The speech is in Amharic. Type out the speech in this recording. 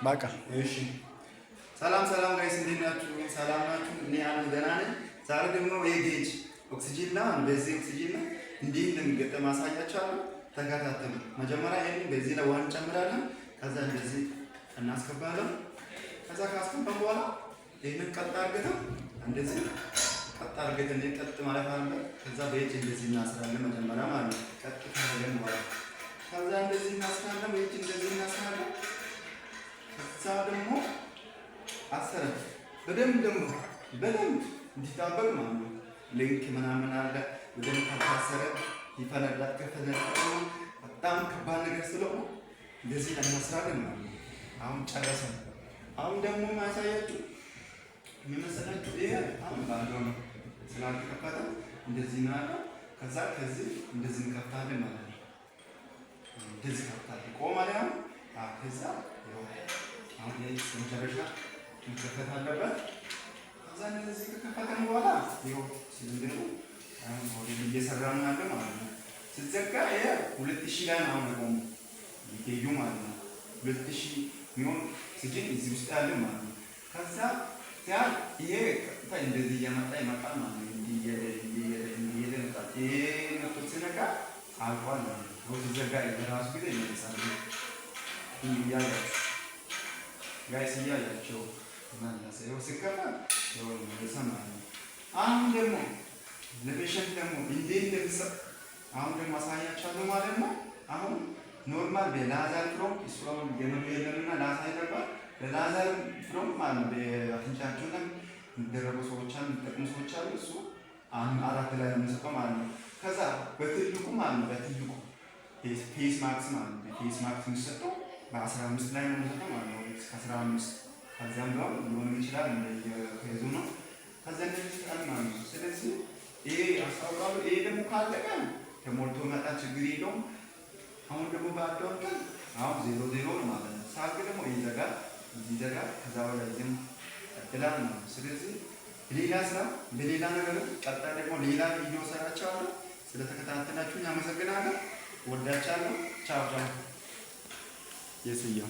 በቃ እሺ ሰላም ሰላም ጋይስ እንዴት ናችሁ? ሰላም ናችሁ? እኔ አንድ ደህና ነኝ። ዛሬ ደግሞ የጌጅ ኦክሲጂን እና በዚህ ኦክሲጂን ላይ እንዴት እንደሚገጠም አሳያችኋለሁ። ተከታተሉ። መጀመሪያ ይሄን በዚህ ላይ ውሃ እንጨምራለን። ከዛ እንደዚህ እናስገባለን። ከዛ ካስገባን በኋላ ይሄንን ቀጥ አድርገን እንደዚህ ቀጥ አድርገን ቀጥ ማለት አለበት። ከዛ በእጅ እንደዚህ እናስራለን መጀመሪያ ማለት ነው። ቀጥ ካደረግን በኋላ ከዛ እንደዚህ እናስራለን። በእጅ እንደዚህ እናስራለን። ከዛ ደግሞ አሰረ በደንብ እንዲታበቅ ማለት ነው። ሊንክ ምናምን አለ በደንብ ካሰረ ይፈነዳል። ከፈነዳ በጣም ከባድ ነገር ስለሆነ እንደዚህ እናስራለን ማለት ነው። አሁን ጨረሰን። አሁን ደግሞ ማሳያችሁ የሚመስላችሁ ይሄ አሁን ባዶ ነው ስላልተከፈተ እንደዚህ ነው ያለው። ከዛ ከዚህ እንደዚህ እንከፍታለን ማለት ነው። እንደዚህ ከፍታለን ቆማለ ነው። ከዛ አሁን ይሄ መጨረሻ መከፈት አለበት። ከዛ እንደዚህ ከከፈተን በኋላ ይኸው ሲሊንደሩ አሁን ወደ እየሰራ ነው ያለው ማለት ነው። ሲዘጋ ይሄ 2000 ላይ ነው አሁን ይሄዩ ማለት ነው። 2000 ሚሆን ሲጂን እዚህ ውስጥ ያለ ማለት ነው። ከዛ ያ ይሄ ቀጥታ እንደዚህ እየመጣ ይመጣል ማለት ነው። ይመጣል። ይሄ መጥቶ ሲነካ አልቋል ማለት ነው። ወደ ዘጋ የራሱ ጊዜ ይመጣል። ጋይስ እያያቸው ማለት ነው። ሲከፈት ይሰማል። አሁን ደግሞ ለፔሸንት ደግሞ እንዴት እንደሚሰጥ አሁን ደግሞ አሳያችኋለሁ ማለት ነው። አሁን ኖርማል በላዛር ፍሮም ስሮም የመለለና ላሳይ ነበር። በላዛር ፍሮም ማለት ነው በአፍንጫቸው ላይ የሚደረጉ ሰዎች አሉ፣ የሚጠቅሙ ሰዎች አሉ። እሱ አራት ላይ የምንሰጠው ማለት ነው። ከዛ በትልቁ ማለት ነው በትልቁ ፌስ ማክስ ማለት ነው። ፌስ ማክስ የሚሰጠው በ15 ላይ ነው የምንሰጠው ማለት ነው። እስከ 15 ከዛም ጋር ሊሆን ይችላል እንደየኬዙ ነው። ከዛ እንደዚህ ጣል ማለት ነው። ስለዚህ ይሄ አሳውቃሉ። ይሄ ደግሞ ካለቀ ተሞልቶ መጣ ችግር የለውም። አሁን ደግሞ ባዳውተን አሁን 00 ነው ማለት ነው። ሳቅ ደግሞ ይዘጋል፣ ይዘጋል። ከዛ በኋላ ዝም ቀጥላል ነው። ስለዚህ ሌላ ስራ በሌላ ነገር ቀጣይ ደግሞ ሌላ ቪዲዮ ሰራቻለሁ። ስለተከታተላችሁኝ አመሰግናለሁ። ወዳቻለሁ። ቻው ቻው። የስያ